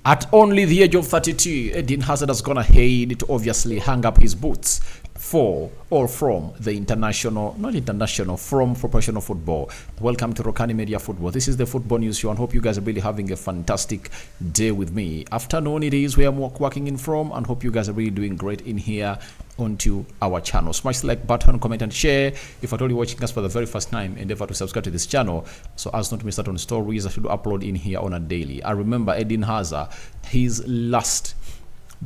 At only the age of 32, Eden Hazard has gone ahead to obviously hang up his boots for or from the from professional football. Welcome to Rokani Media Football. This is the football news show and hope you guys are really having a fantastic day with me. Afternoon it is where I'm working in from and hope you guys are really doing great in here onto our channel. Smash the like button, comment and share. If you're only watching us for the very first time, endeavor to subscribe to this channel so as not to miss out on stories I should upload in here on a daily. I remember Eden Hazard, his last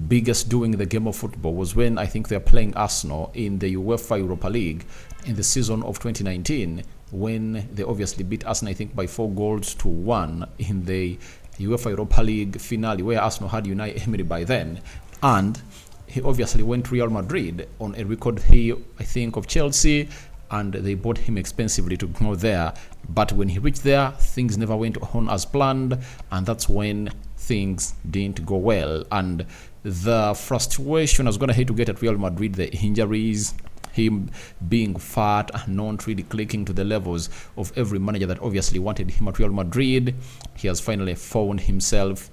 biggest doing in the game of football was when I think they're playing Arsenal in the UEFA Europa League in the season of 2019 when they obviously beat Arsenal I think by 4-1 in the UEFA Europa League finale where Arsenal had Unai Emery by then, and he obviously went to Real Madrid on a record fee I think of Chelsea, and they bought him expensively to go there. But when he reached there, things never went on as planned, and that's when things didn't go well. And the frustration I was going to hate to get at Real Madrid, the injuries, him being fat and not really clicking to the levels of every manager that obviously wanted him at Real Madrid, he has finally found himself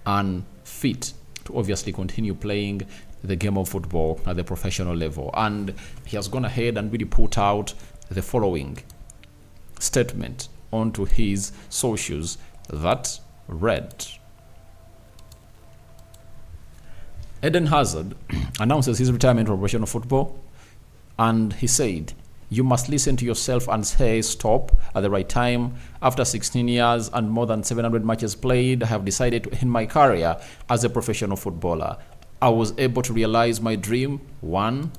unfit to obviously continue playing the game of football at the professional level. And he has gone ahead and really put out the following statement onto his socials that read: Eden Hazard announces his retirement from professional football, and he said, "You must listen to yourself and say stop at the right time. After 16 years and more than 700 matches played, I have decided to end my career as a professional footballer. I was able to realize my dream. 1.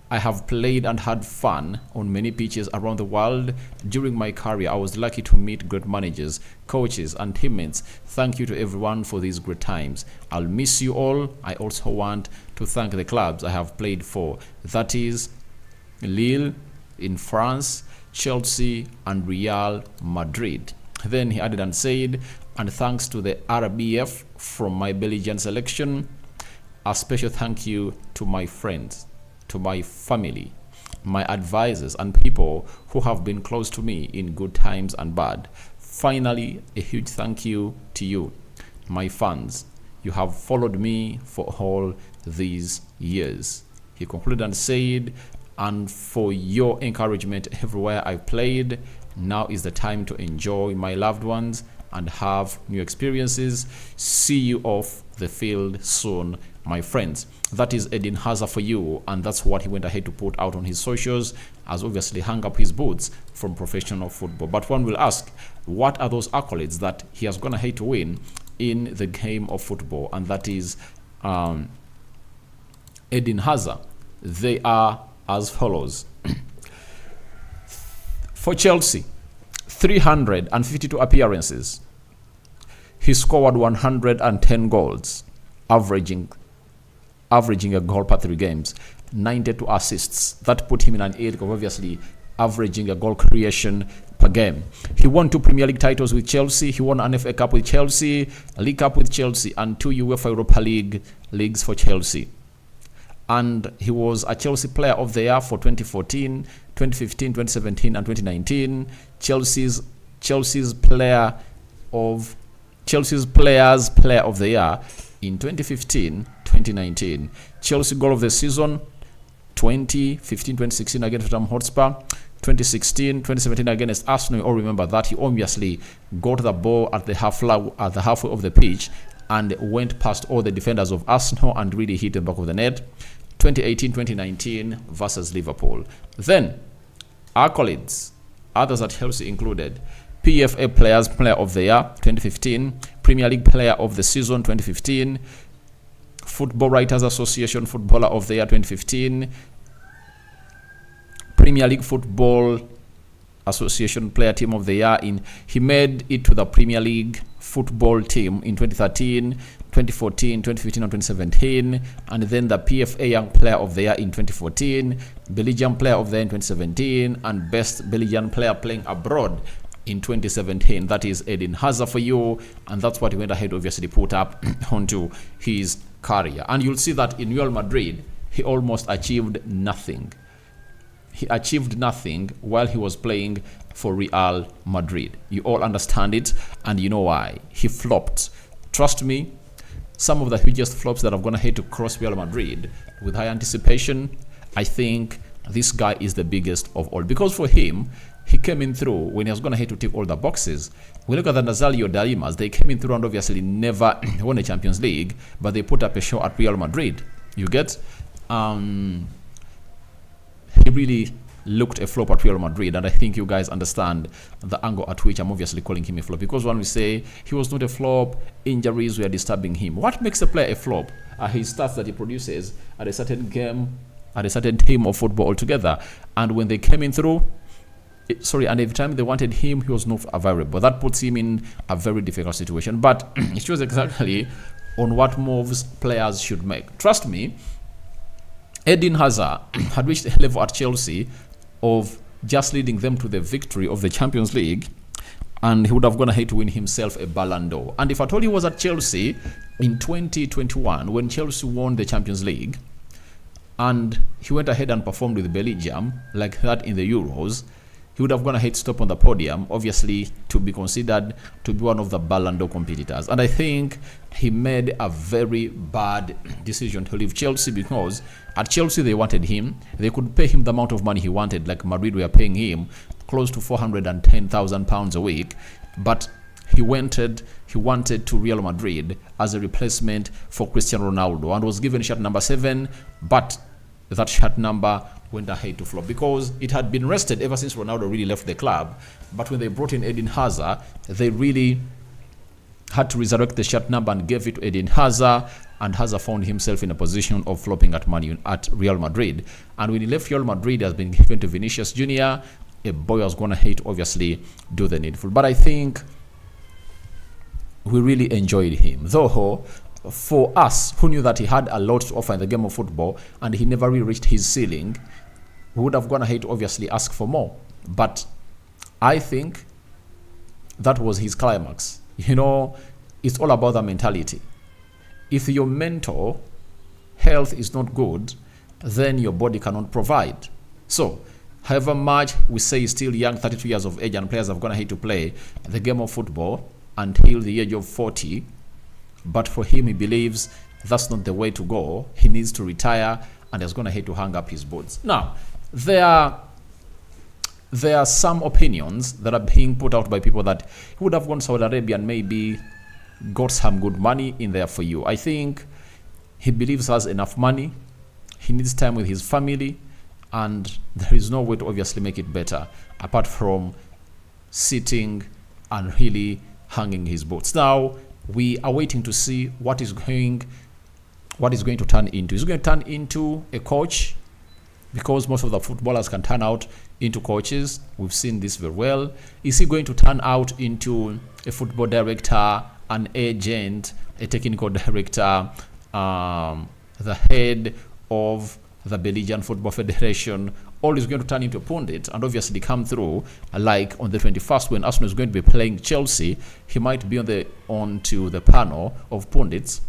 I have played and had fun on many pitches around the world. During my career, I was lucky to meet great managers, coaches, and teammates. Thank you to everyone for these great times. I'll miss you all. I also want to thank the clubs I have played for. That is Lille in France, Chelsea, and Real Madrid." Then he added and said, "And thanks to the RBF from my Belgian selection, a special thank you to my friends, to my family, my advisors, and people who have been close to me in good times and bad. Finally, a huge thank you to you, my fans. You have followed me for all these years." He concluded and said, "And for your encouragement everywhere I've played, now is the time to enjoy my loved ones and have new experiences. See you off the field soon, my friends." That is Eden Hazard for you, and that's what he went ahead to put out on his socials, as obviously hung up his boots from professional football. But one will ask, what are those accolades that he has gone ahead to win in the game of football? And that is Eden Hazard. They are as follows. For Chelsea, 352 appearances. He scored 110 goals, averaging a goal per 3 games, 92 assists. That put him in an age of obviously averaging a goal creation per game. He won 2 Premier League titles with Chelsea. He won an FA Cup with Chelsea, a League Cup with Chelsea, and 2 UEFA Europa Leagues for Chelsea. And he was a Chelsea Player of the Year for 2014, 2015, 2017, and 2019. Chelsea's Players Player of the Year in 2015, 2019. Chelsea Goal of the Season 2015-2016 against Tottenham Hotspur, 2016-2017 against Arsenal. You all remember that. He obviously got the ball at the halfway of the pitch and went past all the defenders of Arsenal and really hit the back of the net. 2018-2019 versus Liverpool. Then accolades, others at Chelsea included PFA Player of the Year 2015, Premier League Player of the Season 2015, Football Writers Association Footballer of the Year 2015, Premier League Football Association Player Team of the Year. He made it to the Premier League football team in 2013, 2014, 2015, and 2017, and then the PFA Young Player of the Year in 2014, Belgian Player of the Year in 2017, and Best Belgian Player Playing Abroad in 2017. That is Eden Hazard for you, and that's what he went ahead obviously put up onto his career. And you'll see that in Real Madrid, he almost achieved nothing. He achieved nothing while he was playing for Real Madrid. You all understand it, and you know why. He flopped Trust me, some of the hugest flops that have gone ahead to cross Real Madrid with high anticipation, I think this guy is the biggest of all. Because for him, he came in through when he was going ahead to tick all the boxes. We look at the Nazario Daimas, they came in through and obviously never won a Champions League, but they put up a show at Real Madrid. You get? He really looked a flop at Real Madrid, and I think you guys understand the angle at which I'm obviously calling him a flop. Because when we say he was not a flop, injuries were disturbing him. What makes a player a flop are his stats that he produces at a certain game, at a certain team of football altogether. And when they came in through, and every time they wanted him, he was not available. That puts him in a very difficult situation. But it shows exactly on what moves players should make. Trust me, Eden Hazard had reached a level at Chelsea of just leading them to the victory of the Champions League, and he would have gone ahead to win himself a Ballon d'Or. And if I told you he was at Chelsea in 2021 when Chelsea won the Champions League, and he went ahead and performed with Belgium like that in the Euros, he would have gone ahead to stop on the podium, obviously to be considered to be one of the Ballon d'Or competitors. And I think he made a very bad decision to leave Chelsea, because at Chelsea they wanted him. They could pay him the amount of money he wanted, like Madrid were paying him close to £410,000 a week. But he wanted to Real Madrid as a replacement for Cristiano Ronaldo, and was given shirt number 7, but that shirt number went ahead to flop because it had been rested ever since Ronaldo really left the club. But when they brought in Eden Hazard, they really had to resurrect the shirt number and gave it to Eden Hazard, and Hazard found himself in a position of flopping at Real Madrid. And when he left Real Madrid, he has been given to Vinicius Jr., a boy was going to hate, obviously, do the needful. But I think we really enjoyed him. Though, for us who knew that he had a lot to offer in the game of football and he never really reached his ceiling, we would have gone ahead to obviously ask for more. But I think that was his climax. You know, it's all about the mentality. If your mental health is not good, then your body cannot provide. So, however much we say he's still young, 32 years of age, and players have gone ahead to play the game of football until the age of 40, but for him, he believes that's not the way to go. He needs to retire, and he's going to hate to hang up his boots. Now, there are some opinions that are being put out by people that he would have gone to Saudi Arabia and maybe got some good money in there for you. I think he believes he has enough money. He needs time with his family, and there is no way to obviously make it better apart from sitting and really hanging his boots. Now, we are waiting to see what is going to turn into. Is it going to turn into a coach? Because most of the footballers can turn out into coaches. We've seen this very well. Is he going to turn out into a football director, an agent, a technical director, the head of the Belgian Football Federation? All is going to turn into a pundit and obviously come through, like on the 21st when Arsenal is going to be playing Chelsea. He might be onto the panel of pundits,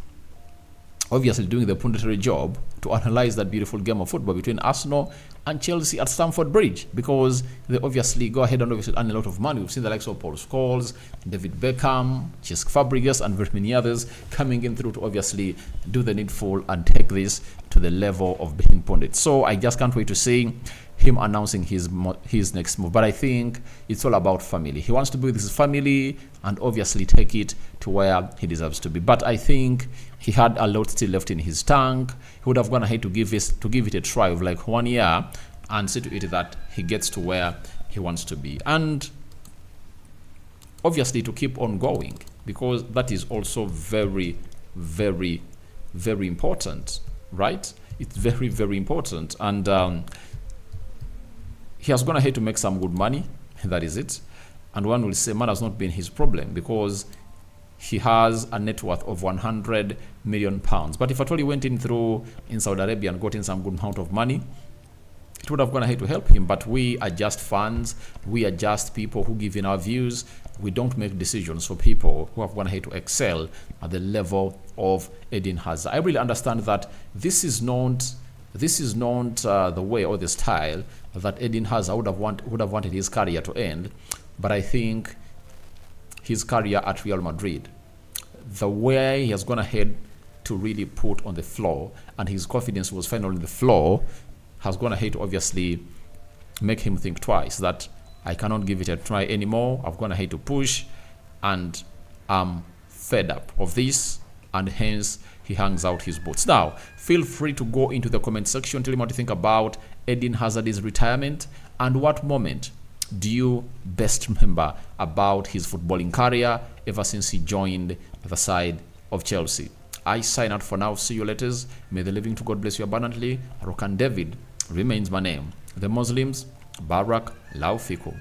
obviously doing the punditry job to analyze that beautiful game of football between Arsenal and Chelsea at Stamford Bridge, because they obviously go ahead and obviously earn a lot of money. We've seen the likes of Paul Scholes, David Beckham, Cesc Fabregas, and very many others coming in through to obviously do the needful and take this to the level of being pundits. So I just can't wait to see him announcing his next move. But I think it's all about family. He wants to be with his family and obviously take it to where he deserves to be. But I think he had a lot still left in his tank. He would have gone ahead to give it a try of like 1 year and see to it that he gets to where he wants to be. And obviously to keep on going, because that is also very, very, very important, right? It's very, very important. And he has gone ahead to make some good money. That is it. And one will say man has not been his problem, because he has a net worth of £100 million. But if at all he went in Saudi Arabia and got in some good amount of money, it would have gone ahead to help him. But we are just fans. We are just people who give in our views. We don't make decisions for people who have gone ahead to excel at the level of Eden Hazard. I really understand that this is not the way or the style that Eden Hazard would have wanted his career to end. But I think his career at Real Madrid, the way he has gone ahead to really put on the floor, and his confidence was finally on the floor, has gone ahead to obviously make him think twice that I cannot give it a try anymore. I've gone ahead to push, and I'm fed up of this, and hence he hangs out his boots. Now, feel free to go into the comment section, tell me what you think about Eden Hazard's retirement, and what moment do you best remember about his footballing career ever since he joined the side of Chelsea. I sign out for now. See you later. May the living to God bless you abundantly. Rokani David remains my name. The Muslims, Barak Laufiku.